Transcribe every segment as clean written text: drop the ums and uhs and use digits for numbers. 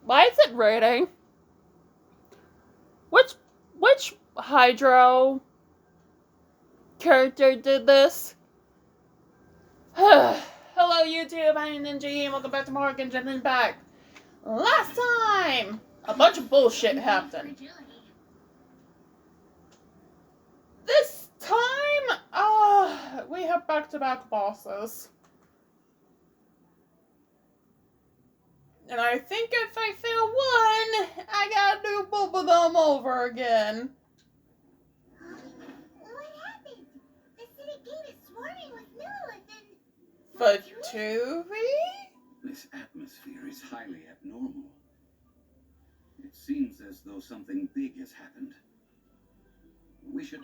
Why is it raining? Which Hydro character did this? Hello YouTube, I'm Ninja and welcome back to more Genshin Impact. Last time, a bunch of bullshit happened. This time, we have back-to-back bosses. And I think if I fail one, I gotta do both of them over again. What happened? The city gate is swarming with Lilith and... Fatui? This atmosphere is highly abnormal. It seems as though something big has happened. We should...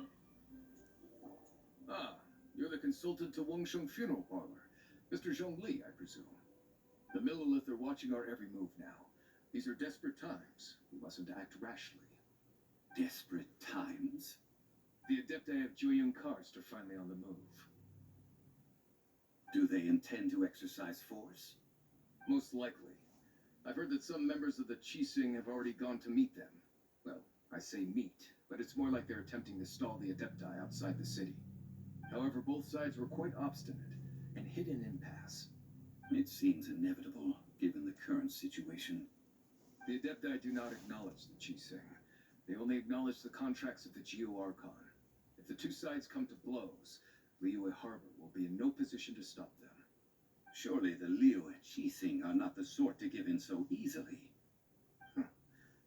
Ah, you're the consultant to Wangsheng Funeral Parlor. Mr. Zhongli, I presume. The Millilith are watching our every move now. These are desperate times. We mustn't act rashly. Desperate times? The Adepti of Jueyun Karst are finally on the move. Do they intend to exercise force? Most likely. I've heard that some members of the Qixing have already gone to meet them. Well, I say meet, but it's more like they're attempting to stall the Adepti outside the city. However, both sides were quite obstinate and hit an impasse. It seems inevitable, given the current situation. The Adepti do not acknowledge the Qixing. They only acknowledge the contracts of the Geo Archon. If the two sides come to blows, Liyue Harbor will be in no position to stop them. Surely the Liyue Qixing are not the sort to give in so easily.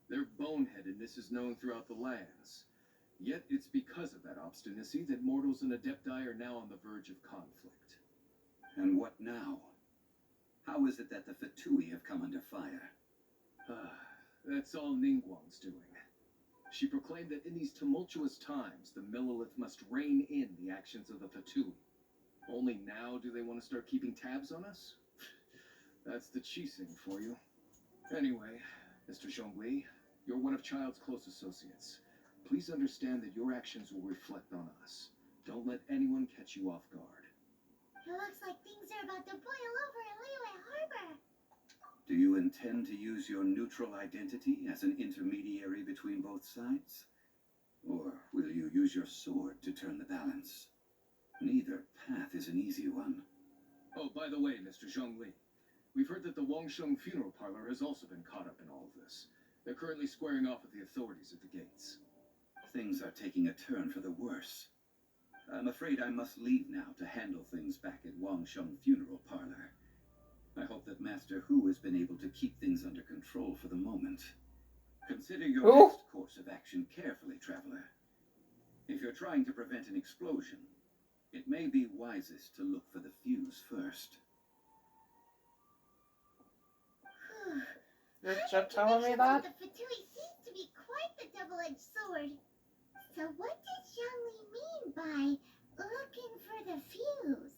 Their boneheadedness is known throughout the lands. Yet it's because of that obstinacy that mortals and Adepti are now on the verge of conflict. And what now? How is it that the Fatui have come under fire? That's all Ningguang's doing. She proclaimed that in these tumultuous times, the Millilith must rein in the actions of the Fatui. Only now do they want to start keeping tabs on us? That's the Qixing for you. Anyway, Mr. Zhongli, you're one of Child's close associates. Please understand that your actions will reflect on us. Don't let anyone catch you off guard. It looks like things are about to boil over in Liyue Harbor. Do you intend to use your neutral identity as an intermediary between both sides? Or will you use your sword to turn the balance? Neither path is an easy one. Oh, by the way, Mr. Zhongli, we've heard that the Wangsheng Funeral Parlor has also been caught up in all of this. They're currently squaring off with the authorities at the gates. Things are taking a turn for the worse. I'm afraid I must leave now to handle things back at Wangsheng Funeral Parlor. I hope that Master Hu has been able to keep things under control for the moment. Consider your next course of action carefully, Traveler. If you're trying to prevent an explosion, it may be wisest to look for the fuse first. You're just telling me that? The Fatui seems to be quite the double-edged sword. So what did Zhongli mean by looking for the fuse?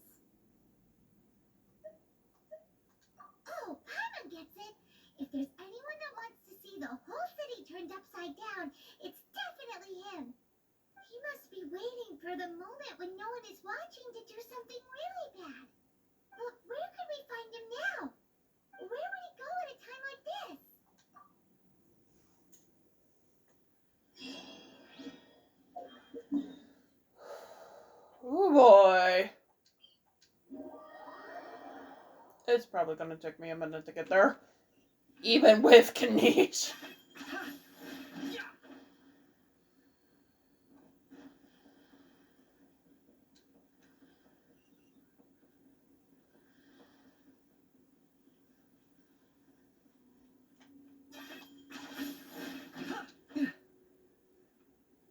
Oh, Paimon gets it. If there's anyone that wants to see the whole city turned upside down, it's definitely him. He must be waiting for the moment when no one is watching to do something really bad. But where could we find him now? Where would he go at a time like this? Oh boy. It's probably gonna take me a minute to get there. Even with Kanish.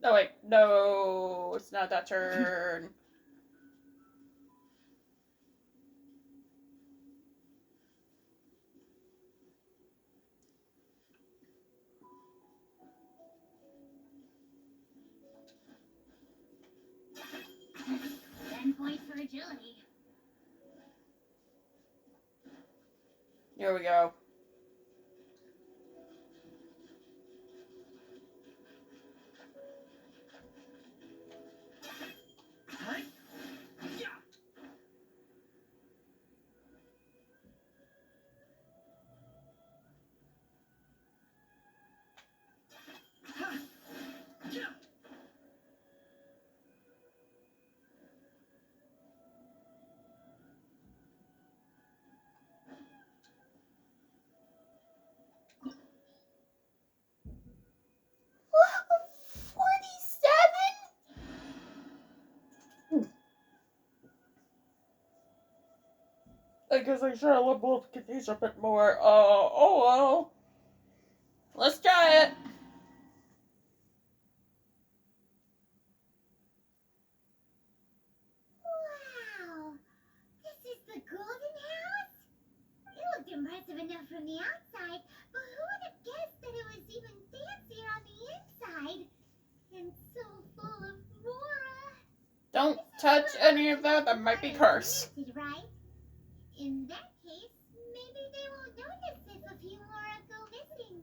Oh wait, no, it's not that turn. Points for agility. Here we go. because I should have leveled these a bit more. Oh well. Let's try it. Wow! This is the golden house? It looked impressive enough from the outside, but who would have guessed that it was even fancier on the inside? And so full of Mora. Don't touch any of that. That might be cursed. Right? In that case, maybe they won't notice if a few Mora go missing.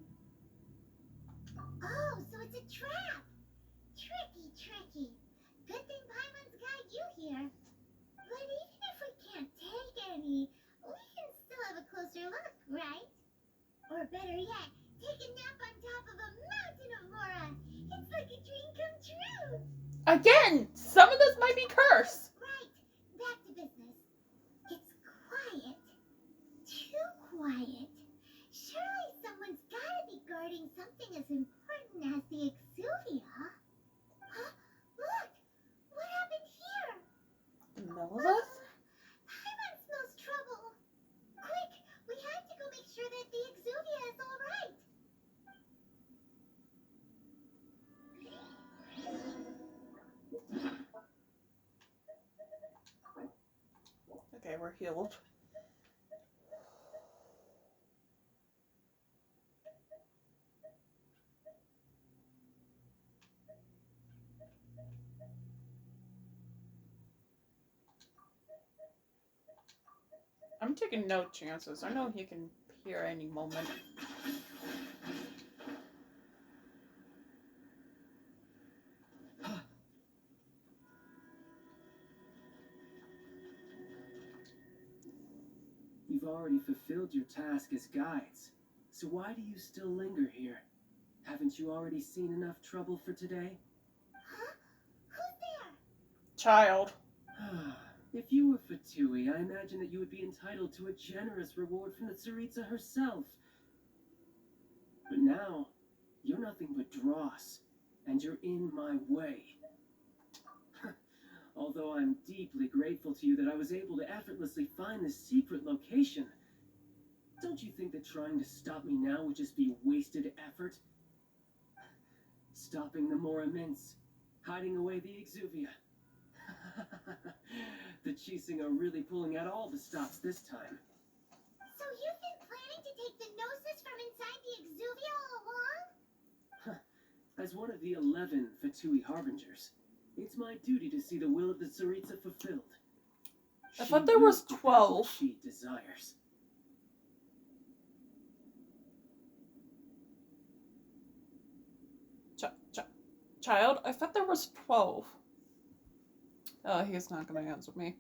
Oh, so it's a trap! Tricky. Good thing Paimon's got you here. But even if we can't take any, we can still have a closer look, right? Or better yet, take a nap on top of a mountain of Mora. It's like a dream come true. Again, some of this might be cursed. Right, back to business. It's quiet. Too quiet. Surely someone's gotta be guarding something as important as the Exuvia. Huh? Look! What happened here? Melilith? Paimon smells trouble. Quick! We have to go make sure that the Exuvia is alright. Okay, we're healed. I'm taking no chances. I know he can appear any moment. You've already fulfilled your task as guides, so why do you still linger here? Haven't you already seen enough trouble for today? Huh? Who's there? Child. If you were Fatui, I imagine that you would be entitled to a generous reward from the Tsaritsa herself. But now, you're nothing but dross, and you're in my way. Although I'm deeply grateful to you that I was able to effortlessly find the secret location, don't you think that trying to stop me now would just be wasted effort? Stopping the Mora Mints, hiding away the Exuvia. The Chising are really pulling out all the stops this time. So you've been planning to take the Gnosis from inside the Exuvia all along? As one of the 11 Fatui Harbingers, it's my duty to see the will of the Tsaritsa fulfilled. I thought there was She will get 12. what she desires. Child, I thought there was 12. He's not gonna answer me.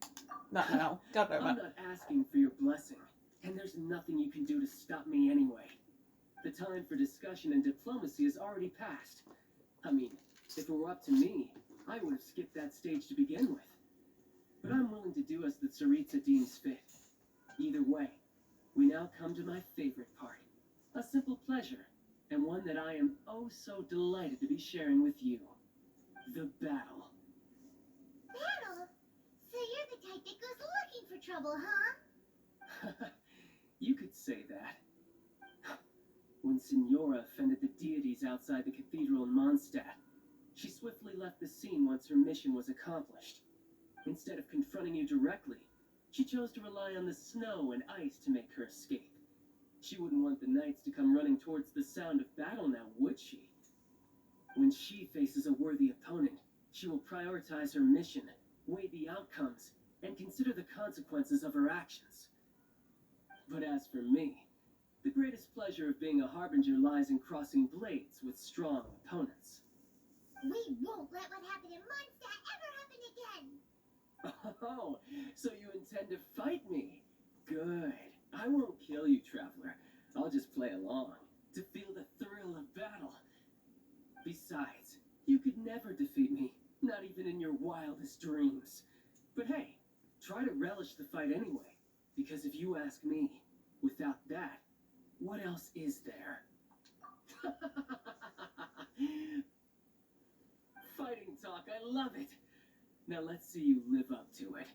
Not now. God damn I'm it. not asking for your blessing, and there's nothing you can do to stop me anyway. The time for discussion and diplomacy has already passed. I mean, if it were up to me, I would have skipped that stage to begin with. But I'm willing to do as the Tsaritsa deems fit. Either way, we now come to my favorite part. A simple pleasure, and one that I am oh so delighted to be sharing with you. The battle. Battle? So you're the type that goes looking for trouble, huh? You could say that. When Signora offended the deities outside the cathedral in Mondstadt, she swiftly left the scene once her mission was accomplished. Instead of confronting you directly, she chose to rely on the snow and ice to make her escape. She wouldn't want the knights to come running towards the sound of battle now, would she? When she faces a worthy opponent, she will prioritize her mission, weigh the outcomes, and consider the consequences of her actions. But as for me, the greatest pleasure of being a Harbinger lies in crossing blades with strong opponents. We won't let what happened in Mondstadt ever happen again! Oh, so you intend to fight me? Good. I won't kill you, Traveler. I'll just play along, to feel the thrill of battle. Besides, you could never defeat me, not even in your wildest dreams. But hey, try to relish the fight anyway, because if you ask me, without that, what else is there? Fighting talk, I love it. Now let's see you live up to it.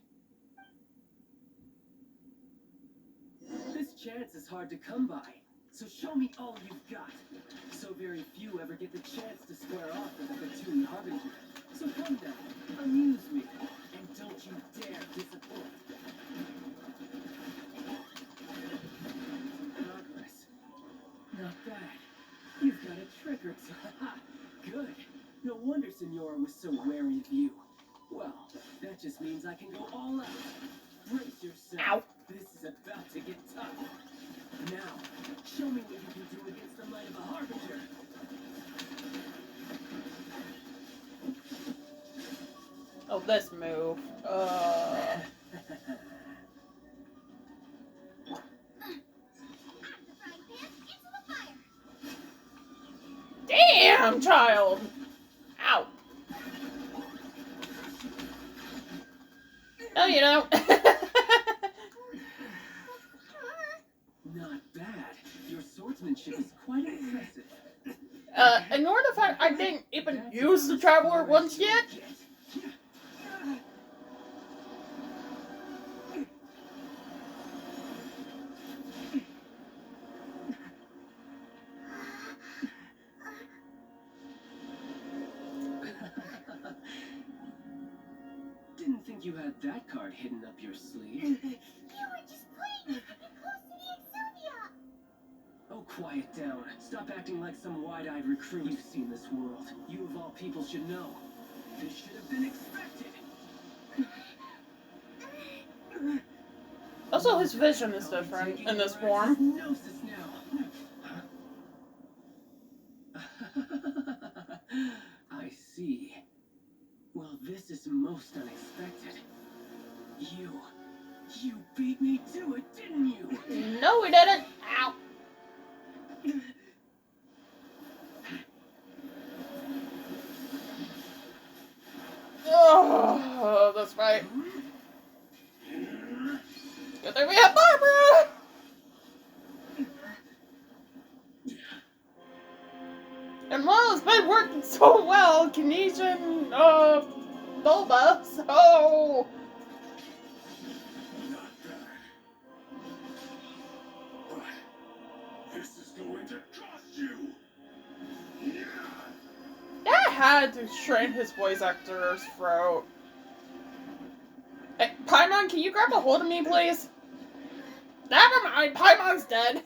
chance is hard to come by. So show me all you've got. So very few ever get the chance to square off with a Fatui Harbinger. So come now, amuse me, and don't you dare disappoint. Progress. Not bad. You've got a trick or two. Good. No wonder Senora was so wary of you. Well, that just means I can go all out. Brace yourself. Ow. This is about to get tough. Now, show me what you can do against the might of a Harbinger. Oh, this move. Add the frying pan into the fire. Damn, child! Ow. No, you don't. Not bad. Your swordsmanship is quite impressive. Ignore the fact I didn't even use the Traveler once yet. Didn't think you had that card hidden up your sleeve. You were just playing close to the Exodia. Oh, quiet down. Stop acting like some wide-eyed recruit. You've seen this world. You of all people should know. This should have been expected. Also, his vision is different in this form. Gnosis now. I see. Well, this is most unexpected. You beat me to it, didn't you? No, we didn't. Ow. Oh, that's right. Good thing we have Barbara! And while it's been working so well, Kinesian, Bulba, so... Not bad. But this is going to cost you. That had to strain his voice actor's throat. Hey, Paimon, can you grab a hold of me, please? Never mind, Paimon's dead.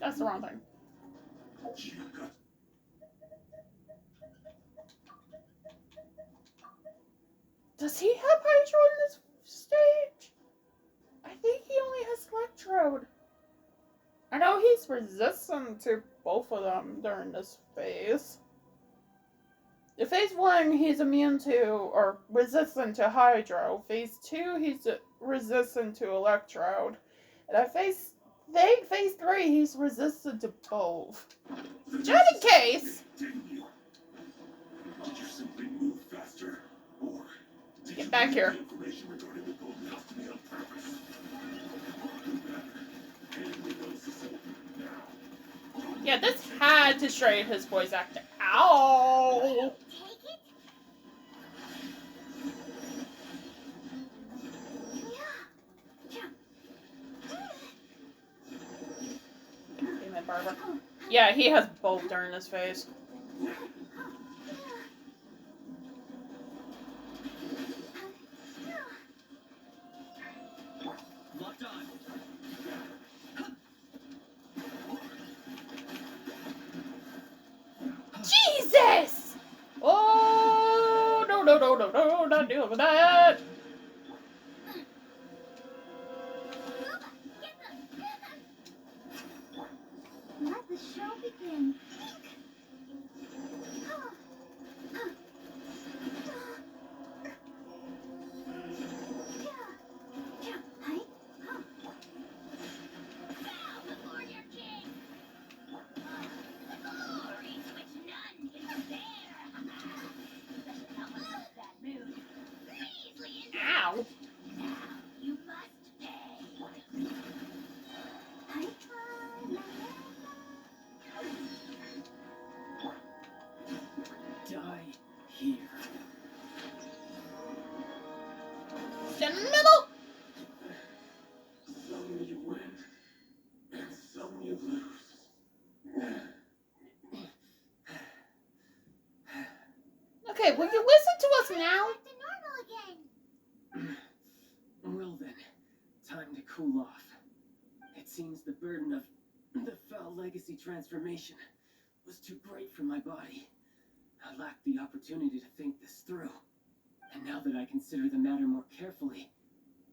That's the wrong thing. Does he have Hydro in this stage? I think he only has Electrode. I know he's resistant to both of them during this phase. In phase 1, he's immune to, or resistant to Hydro. Phase 2, he's resistant to Electrode. And I think phase 3, he's resistant to both. Just in case. Did you simply move faster? Or did Get you back leak here. the information regarding the golden house to me on purpose? Do better. And we know Cecil now. Yeah, this had to strain his voice actor. Ow! Take it. Damn it, Barbara. Yeah, he has both during this phase. Locked on. Jesus! Oh, no, not dealing with that. Let the show begin. Ow. You must pay. middle. Some you win, and some you lose. Okay, will you listen to us now? Back to normal again. Well then, time to cool off. It seems the burden of the foul legacy transformation was too great for my body. I lacked the opportunity to think this through. And now that I consider the matter more carefully,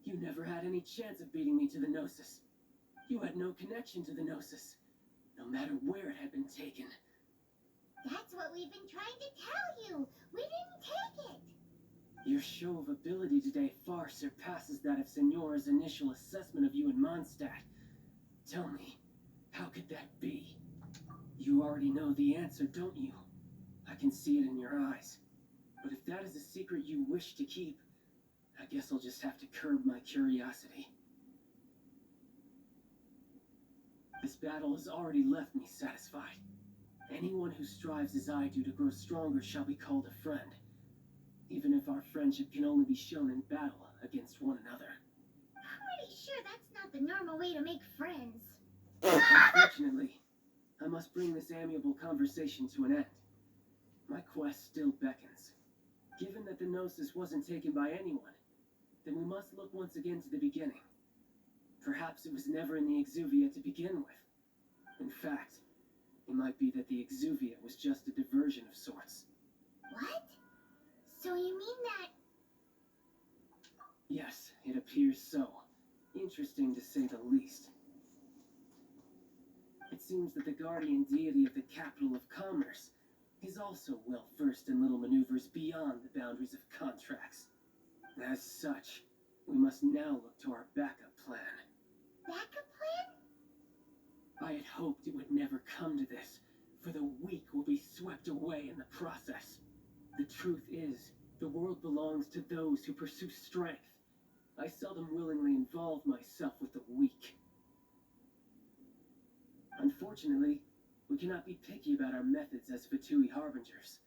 you never had any chance of beating me to the Gnosis. You had no connection to the Gnosis, no matter where it had been taken. That's what we've been trying to tell you. We didn't take it. Your show of ability today far surpasses that of Signora's initial assessment of you in Mondstadt. Tell me, how could that be? You already know the answer, don't you? I can see it in your eyes. But if that is a secret you wish to keep, I guess I'll just have to curb my curiosity. This battle has already left me satisfied. Anyone who strives as I do to grow stronger shall be called a friend, even if our friendship can only be shown in battle against one another. I'm pretty sure that's not the normal way to make friends. Unfortunately, I must bring this amiable conversation to an end. My quest still beckons. Given that the Gnosis wasn't taken by anyone, then we must look once again to the beginning. Perhaps it was never in the Exuvia to begin with. In fact, it might be that the Exuvia was just a diversion of sorts. What? So you mean that... Yes, it appears so. Interesting to say the least. It seems that the guardian deity of the capital of commerce is also well versed in little maneuvers beyond the boundaries of contracts. As such, we must now look to our backup plan. backup plan? I had hoped it would never come to this, for the weak will be swept away in the process. The truth is, the world belongs to those who pursue strength. I seldom willingly involve myself with the weak. Unfortunately, we cannot be picky about our methods as Fatui Harbingers.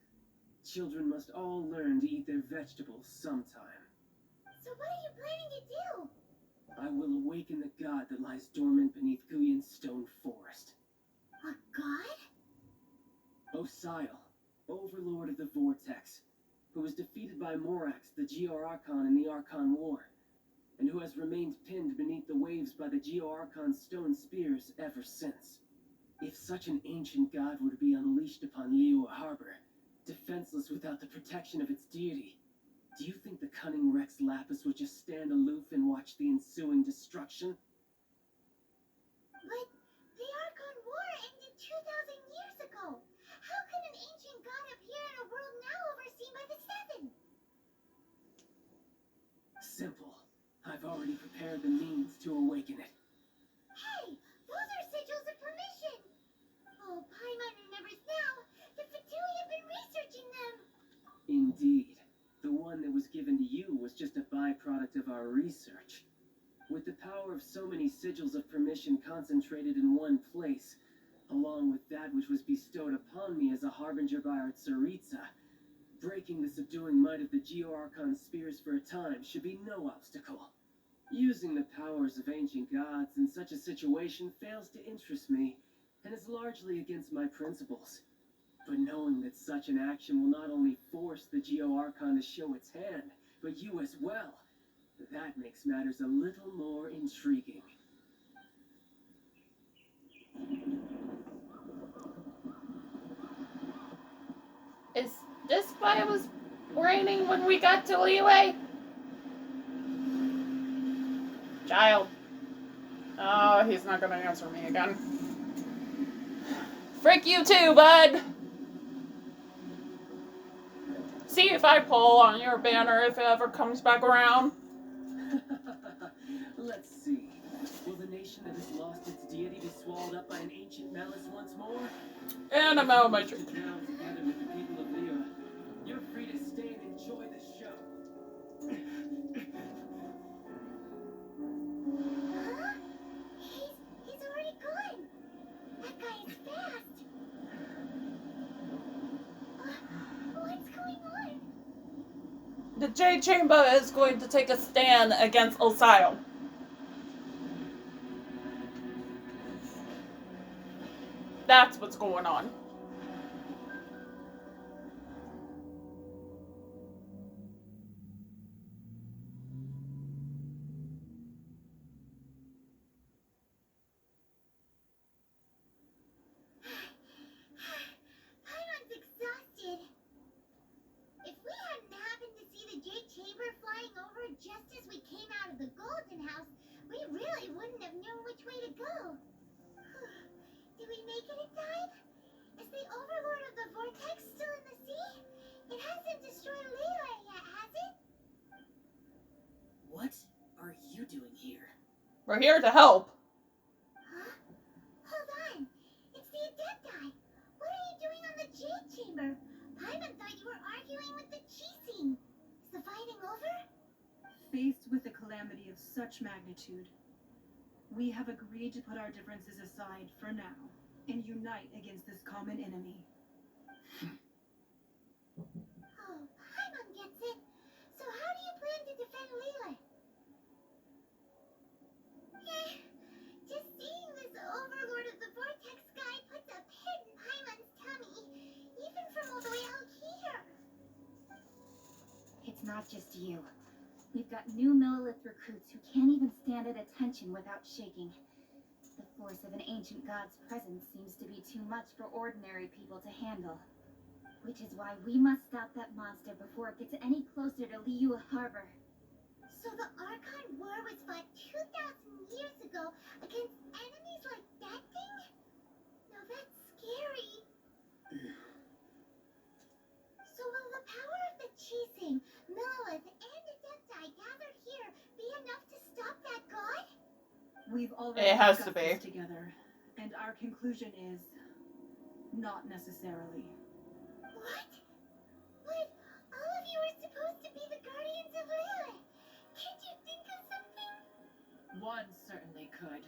Children must all learn to eat their vegetables sometime. So what are you planning to do? I will awaken the god that lies dormant beneath Guyon's stone forest. A god? Osial, overlord of the Vortex, who was defeated by Morax, the Geo Archon in the Archon War, and who has remained pinned beneath the waves by the Geo Archon stone spears ever since. If such an ancient god were to be unleashed upon Liyue Harbor, defenseless without the protection of its deity, do you think the cunning Rex Lapis would just stand aloof and watch the ensuing destruction? But the Archon War ended 2,000 years ago. How can an ancient god appear in a world now overseen by the Seven? Simple. I've already prepared the means to awaken it. Hey, those are sigils of permission. Oh, Paimon remembers now. The Fatui have been researching them. Indeed. The one that was given to you was just a byproduct of our research. With the power of so many sigils of permission concentrated in one place, along with that which was bestowed upon me as a harbinger by our Tsaritsa, breaking the subduing might of the Geo Archon spears for a time should be no obstacle. Using the powers of ancient gods in such a situation fails to interest me, and is largely against my principles. But knowing that such an action will not only force the Geo Archon to show its hand, but you as well, that makes matters a little more intriguing. Is this why it was raining when we got to Liyue? Child. Oh, he's not gonna answer me again. Frick you too, bud! See if I pull on your banner if it ever comes back around. Let's see. Will the nation that has lost its deity be swallowed up by an ancient malice once more? And I'm out of my drink. Sit down together with the people of Liyue. You're free to stay and enjoy the show. Huh? He's already gone. That guy is fast. What's going on? The Jade Chamber is going to take a stand against Osial. That's what's going on. Paimon's exhausted. If we hadn't happened to see the Jade Chamber flying over just as we came out of the Golden House, we really wouldn't have known which way to go. Did we make it in time? Is the Overlord of the Vortex still in the sea? It hasn't destroyed Leela yet, has it? What are you doing here? We're here to help. Huh? Hold on. It's the Adepti. What are you doing on the Jade Chamber? Paimon thought you were arguing with the Chising. Is the fighting over? Faced with a calamity of such magnitude, we have agreed to put our differences aside for now and unite against this common enemy. Oh, Paimon gets it. So how do you plan to defend Leela? Just seeing this Overlord of the Vortex guy puts a pit in Paimon's tummy, even from all the way out here. It's not just you. We've got new Millilith recruits who can't even stand at attention without shaking. The force of an ancient god's presence seems to be too much for ordinary people to handle. Which is why we must stop that monster before it gets any closer to Liyue Harbor. So the Archon War was fought 2,000 years ago against enemies like that thing? Now that's scary. So will the power of the Chising, Millilith, and Adepti gathered here be enough to stop that god? We've already It has to discussed be. this together, and our conclusion is not necessarily. What? But all of you are supposed to be the guardians of Leela. Can't you think of something? One certainly could.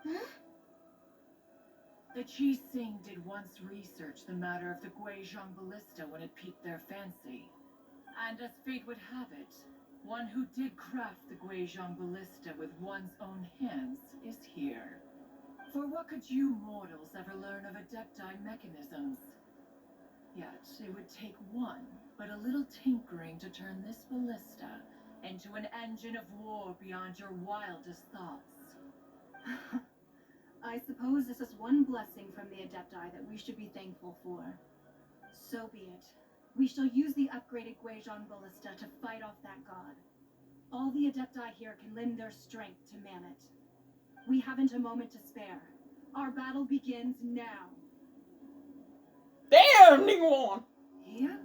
Huh? The Chising did once research the matter of the Guizhong ballista when it piqued their fancy. And as fate would have it, one who did craft the Guizhong ballista with one's own hands is here. For what could you mortals ever learn of Adepti mechanisms? Yet it would take one but a little tinkering to turn this ballista into an engine of war beyond your wildest thoughts. I suppose this is one blessing from the Adepti that we should be thankful for. So be it. We shall use the upgraded Guizhong ballista to fight off that god. All the Adepti here can lend their strength to man it. We haven't a moment to spare. Our battle begins now. Damn, Ningguang! Here?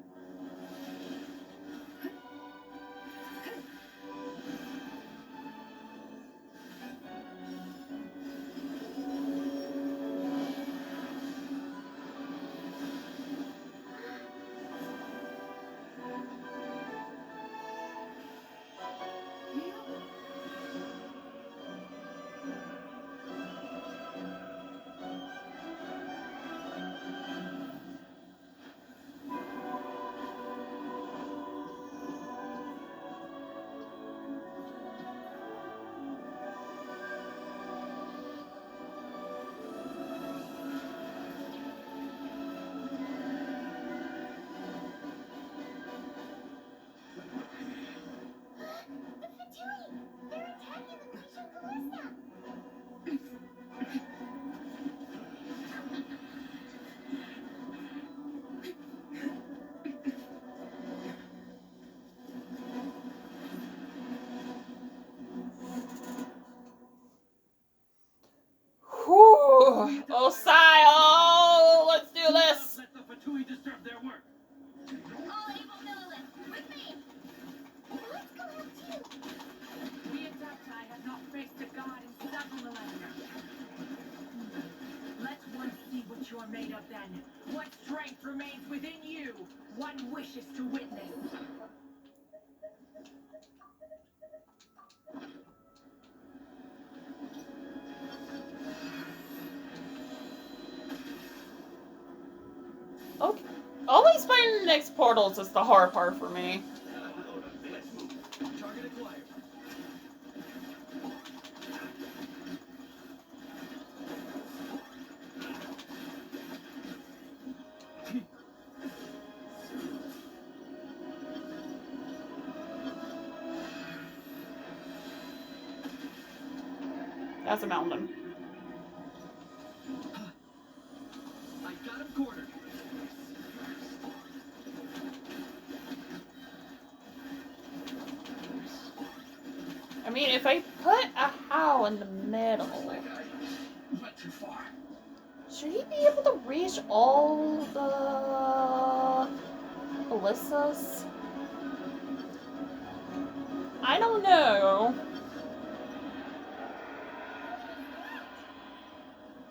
The Fatui! They're attacking the Guizhong ballista! Whew! Osial! Let's do this! Let the Fatui disturb their work. All able Millilith, with me! Let's go help too! The Adepti have not faced a god in several millennia. Let one see what you are made of then. What strength remains within you. One wishes to witness. Okay. Always find next portals is the hard part for me. Let's move. Target acquired. That's a mountain. I got him cornered. I mean, if I put a How in the middle, Went too far. should he be able to reach all the ballistas? I don't know.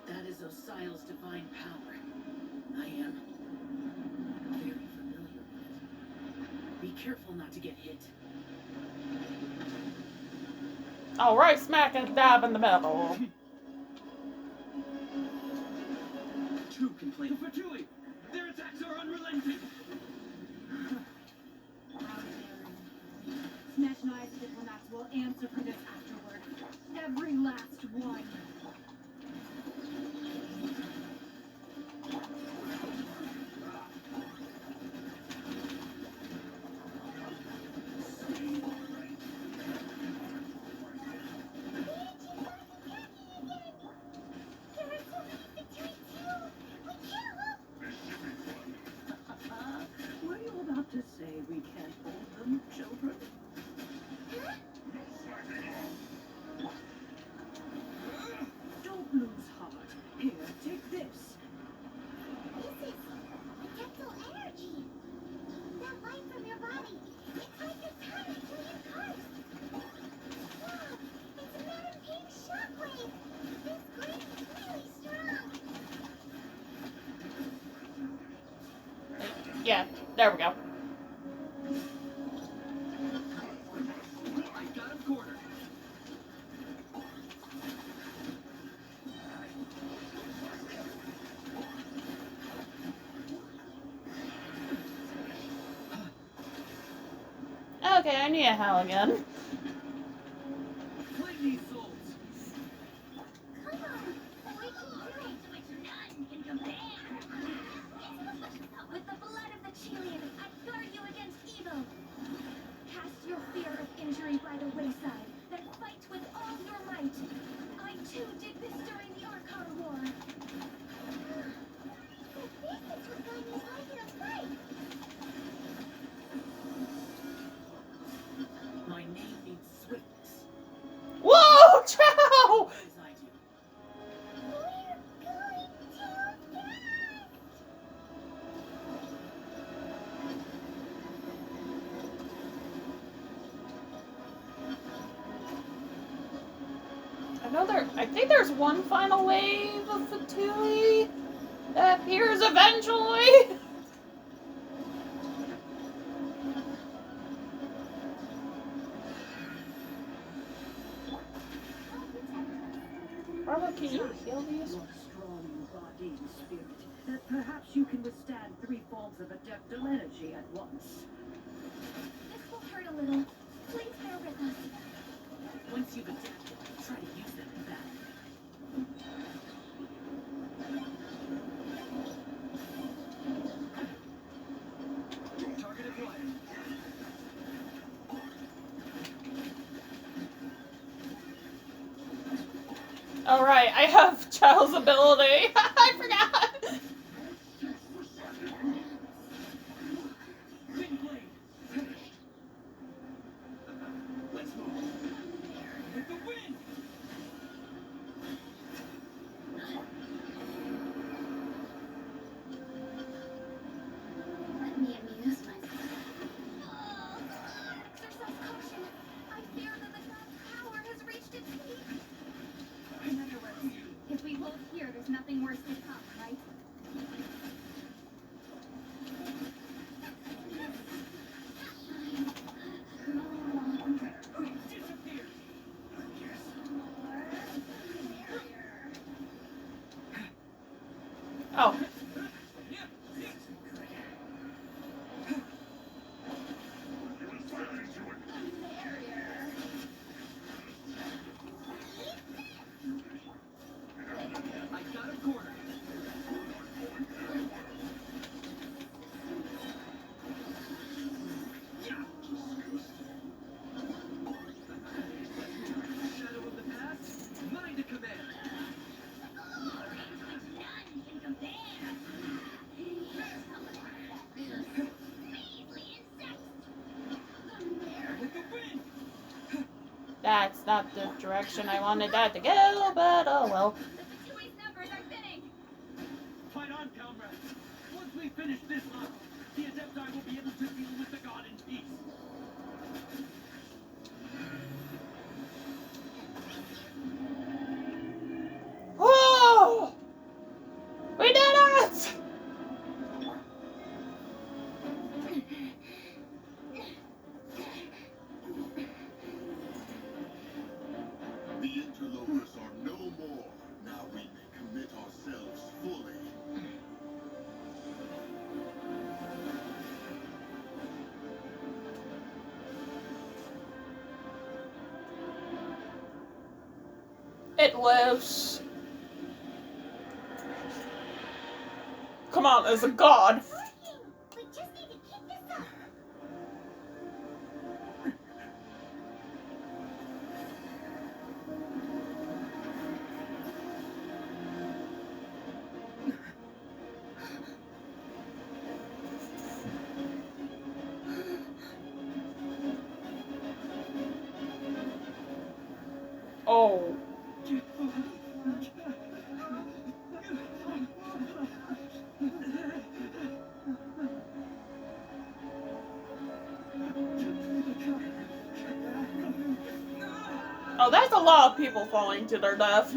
That is Osial's divine power. I am very familiar with it. Be careful not to get hit. Alright, smack and dab in the middle. Two can play. The Fatui! Their attacks are unrelenting! Smash Knives diplomats will answer for this afterward. Every last one. Were you about to say we can't hold them, children? Don't lose heart. Here, take this. This is dental energy. That light from your body. It's like you're tied to your curse. Wow, it's a Madam Pink shockwave. This green is really strong. Yeah, there we go. I got him cornered. Okay, I need a How again. Flame these souls. Come on, we can do it. Which none can compare. With the blood of the Chelian, I guard you against evil. Cast your fear of injury by the wayside, then fight with all your might. I too did this during the Archon War. So this is what got me started to fight. My name means swiftness, Whoa, Chow! as I do. We're going too fast. I think there's one final wave of Fatui that appears eventually. Barbara, can you heal these? You're strong in body and spirit, that perhaps you can withstand 3 forms of adeptal energy at once. This will hurt a little. Please bear with us. Once you've adapted, try to use them in battle. Target acquired. Alright, I have Chow's ability. I forgot. Wind blade. Finished. Let's move. With the wind. Let me amuse myself. Exercise caution. I fear that the god's power has reached its peak. In other words, if we hold here, there's nothing worse to come, right? Disappear. Oh, That's not the direction I wanted that to go, but oh well. The Fatui's numbers are thinning! Fight on, comrades! Once we finish this level, the Adepti will be able to deal with the god in peace. Oh! We did it! The interlopers are no more. Now we may commit ourselves fully. It lives. Come on, there's a god. We just need to keep this up. Oh. Oh, that's a lot of people falling to their death.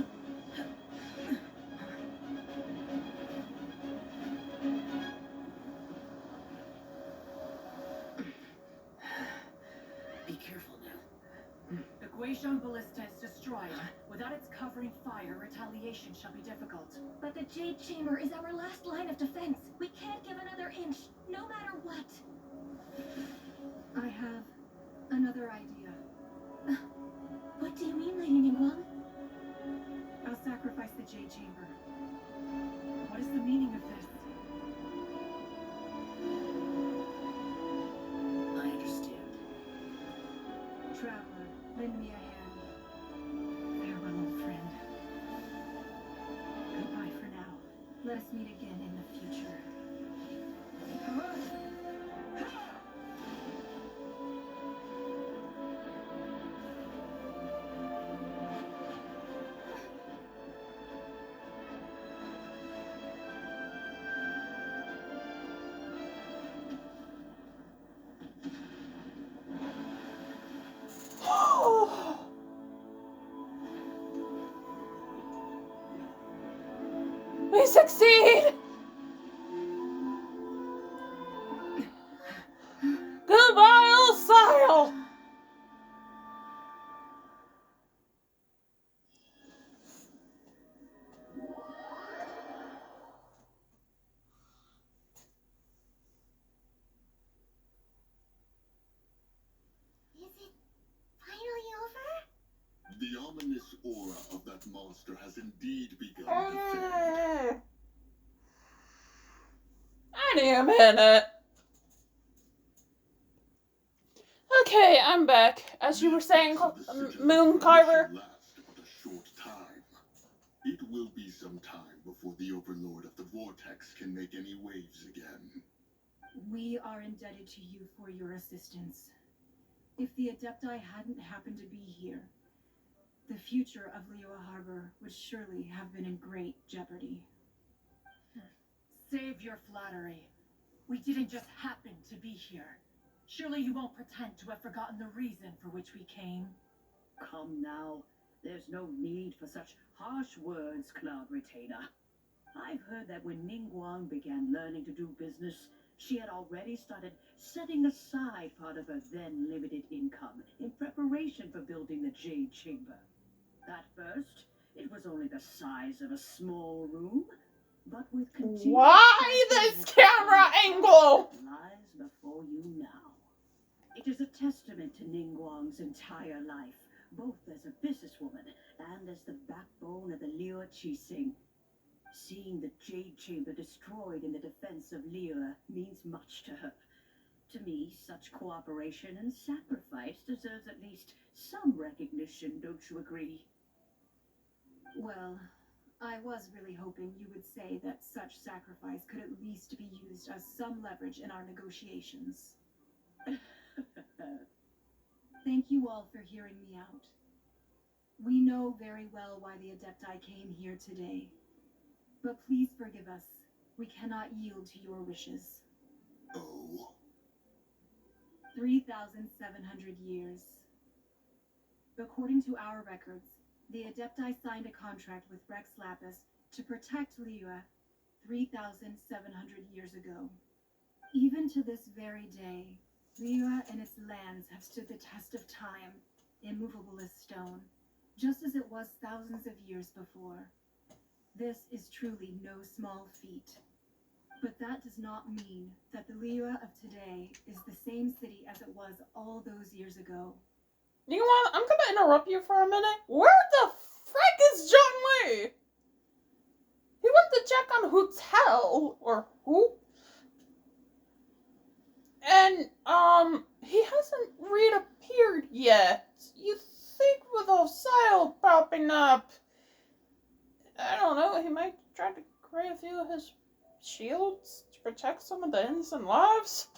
Be careful now. The Guizhong Ballista is destroyed. Without its covering fire, retaliation shall be difficult. But the Jade Chamber is our last line of defense. We can't give another inch, no matter what. I have another idea. What do you mean, Lady Ningguang? I'll sacrifice the Jade Chamber. What is the meaning of this? I understand. Traveler, lend me a hand. Farewell, old friend. Goodbye for now. Let us meet again in the future. We succeed! Goodbye, Osile! Is it finally over? The ominous aura of that monster has indeed begun to fade. Wait a minute. Okay, I'm back. As you were saying, Moon Carver. Last but a short time. It will be some time before the Overlord of the Vortex can make any waves again. We are indebted to you for your assistance. If the Adepti hadn't happened to be here, the future of Liyue Harbor would surely have been in great jeopardy. Save your flattery. We didn't just happen to be here. Surely you won't pretend to have forgotten the reason for which we came. Come now. There's no need for such harsh words, Cloud Retainer. I've heard that when Ningguang began learning to do business, she had already started setting aside part of her then limited income in preparation for building the Jade Chamber. At first, it was only the size of a small room, but with continued Why this camera angle? lies before you now. It is a testament to Ningguang's entire life, both as a businesswoman and as the backbone of the Liyue Qixing. Seeing the Jade Chamber destroyed in the defense of Liyue means much to her. To me, such cooperation and sacrifice deserves at least some recognition, don't you agree? Well, I was really hoping you would say that such sacrifice could at least be used as some leverage in our negotiations. Thank you all for hearing me out. We know very well why the Adepti came here today. But please forgive us. We cannot yield to your wishes. Oh? 3,700 years. According to our records, the Adepti signed a contract with Rex Lapis to protect Liyue 3,700 years ago. Even to this very day, Liyue and its lands have stood the test of time, immovable as stone, just as it was thousands of years before. This is truly no small feat. But that does not mean that the Liyue of today is the same city as it was all those years ago. You know what? I'm gonna interrupt you for a minute. Where the frick is John Lee? He went to check on Hotel, or who? And, he hasn't reappeared yet. You think with Osile popping up, I don't know, he might try to create a few of his shields to protect some of the innocent lives?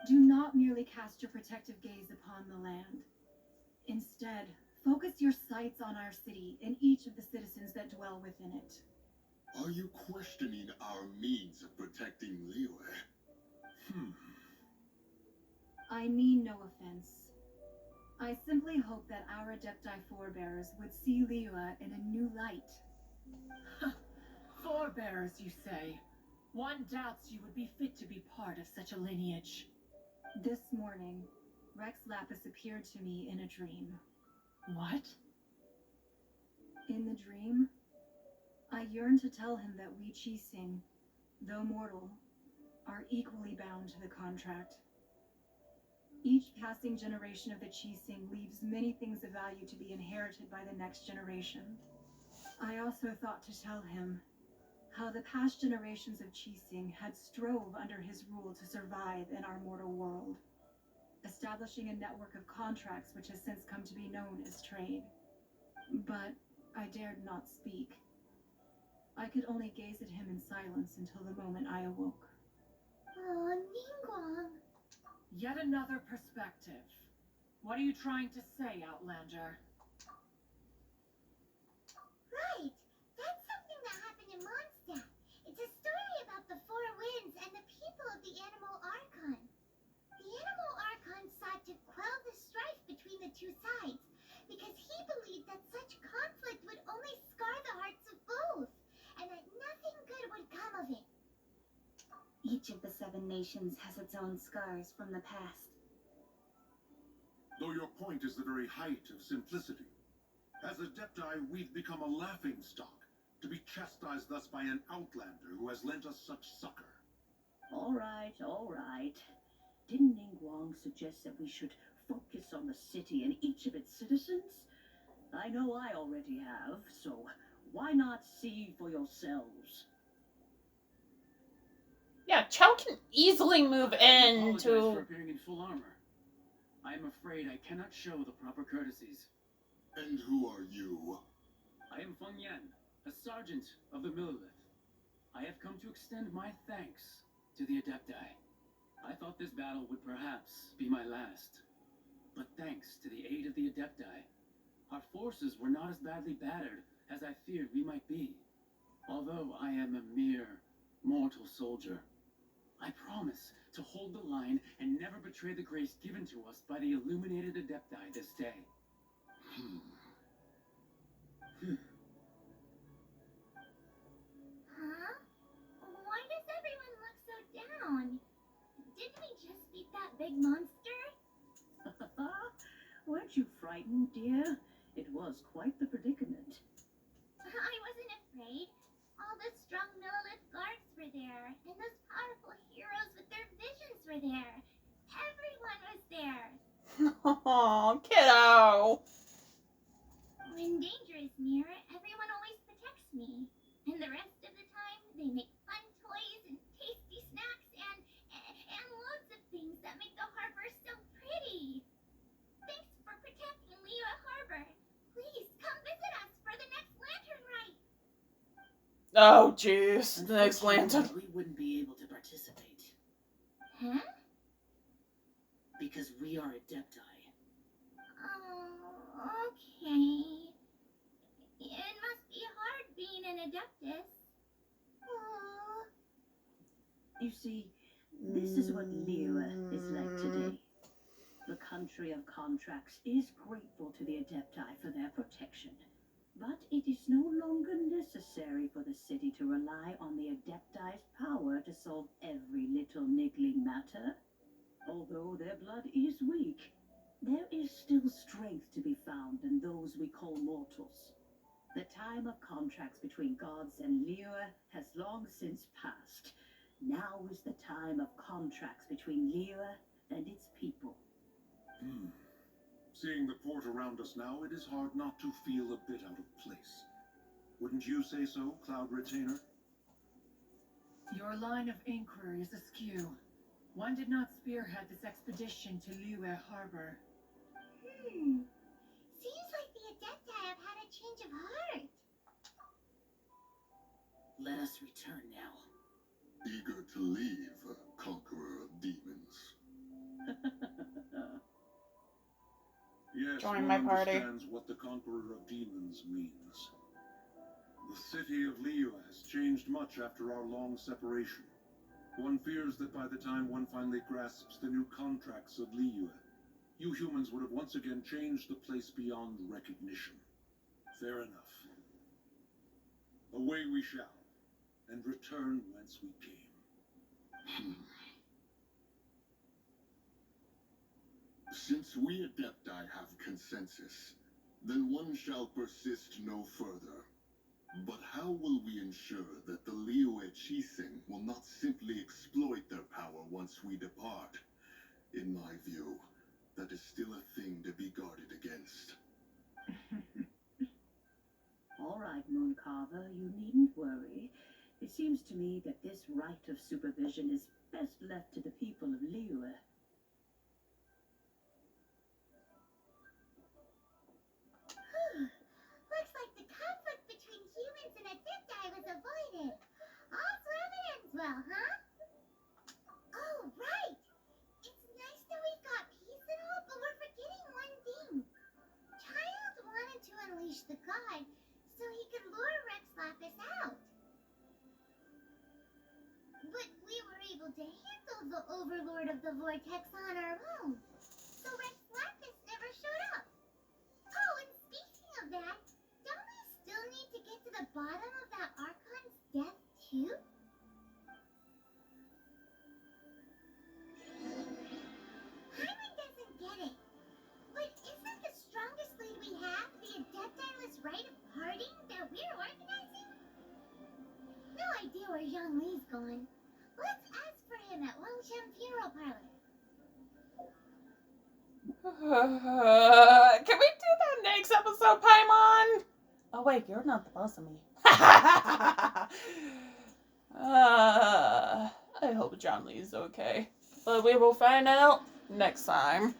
Do not merely cast your protective gaze upon the land. Instead, focus your sights on our city and each of the citizens that dwell within it. Are you questioning our means of protecting Liyue? I mean no offense. I simply hope that our Adepti forebears would see Liyue in a new light. Forebears, you say? One doubts you would be fit to be part of such a lineage. This morning, Rex Lapis appeared to me in a dream. What? In the dream, I yearned to tell him that we Qixing, though mortal, are equally bound to the contract. Each passing generation of the Qixing leaves many things of value to be inherited by the next generation. I also thought to tell him how the past generations of Qixing had strove under his rule to survive in our mortal world, establishing a network of contracts which has since come to be known as trade. But I dared not speak. I could only gaze at him in silence until the moment I awoke. Oh, Ningguang. Yet another perspective. What are you trying to say, Outlander? Right. That's something that happened in Mondstadt. It's a story about the Four Winds and the people of the Animal Archon. The Animal Archon sought to quell the strife between the two sides because he believed that such conflict would only scar the hearts of both, and that nothing good would come of it. Each of the 7 nations has its own scars from the past. Though your point is the very height of simplicity. As Adepti, we've become a laughingstock, to be chastised thus by an outlander who has lent us such succor. All right, all right. Didn't Ningguang suggest that we should focus on the city and each of its citizens? I know I already have, so why not see for yourselves? Yeah, Chow can easily move I apologize for into... appearing in full armor. I am afraid I cannot show the proper courtesies. And who are you? I am Feng Yan, a sergeant of the Millelith. I have come to extend my thanks to the Adepti. I thought this battle would perhaps be my last. But thanks to the aid of the Adepti, our forces were not as badly battered as I feared we might be. Although I am a mere mortal soldier, I promise to hold the line and never betray the grace given to us by the illuminated Adepti this day. Huh? Why does everyone look so down? Didn't we just beat that big monster? Weren't you frightened, dear? It was quite the predicament. I wasn't afraid. All the strong Millelith guards were there, and those powerful heroes with their visions were there. Everyone was there. Aww, kiddo! When danger is near, everyone always protects me. And the rest of the time, they make fun toys and tasty snacks and loads of things that make the harbor so pretty. Thanks for protecting Liyue Harbor. Please come visit us for the next lantern rite. Oh, jeez. The next lantern. We wouldn't be able to participate. Huh? Because we are Adepti. Oh. Okay. It must be hard being an Adeptus. Oh. You see, this is what Liyue is like today. The country of contracts is grateful to the Adepti for their protection, but it is no longer necessary for the city to rely on the Adepti's power to solve every little niggling matter. Although their blood is weak, there is still strength to be found in those we call mortals. The time of contracts between gods and Liyue has long since passed. Now is the time of contracts between Liyue and its people. Seeing the port around us now, it is hard not to feel a bit out of place. Wouldn't you say so, Cloud Retainer? Your line of inquiry is askew. One did not spearhead this expedition to Liyue Harbor. Seems like the Adepti have had a change of heart. Let us return now. Eager to leave, Conqueror of Demons. Yes, Join one my party. understands what the Conqueror of Demons means. The city of Liyue has changed much after our long separation. One fears that by the time one finally grasps the new contracts of Liyue, you humans would have once again changed the place beyond recognition. Fair enough. Away we shall, and return whence we came. Since we Adepti have consensus, then one shall persist no further. But how will we ensure that the Liyue Chising will not simply exploit their power once we depart? In my view, that is still a thing to be guarded against. All right, Mooncarver, you needn't worry. It seems to me that this right of supervision is best left to the people of Liyue. Looks like the conflict between humans and Adepti was avoided. All's well that ends well, huh? Oh, right! It's nice that we've got peace and all, but we're forgetting one thing. Child wanted to unleash the god so he could lure Rex Lapis out. But we were able to handle the Overlord of the Vortex on our own. So Rex Lapis never showed up. Oh, and speaking of that, don't we still need to get to the bottom of that Archon's death, too? Hyman doesn't get it. But isn't the strongest lead we have the Adepti-less rite of parting that we're organizing? No idea where Zhang Li's going. Let's ask for him at Wangshan Funeral Parlor. Can we do that next episode, Paimon? Oh wait, you're not the boss of me. I hope John Lee is okay. But we will find out next time.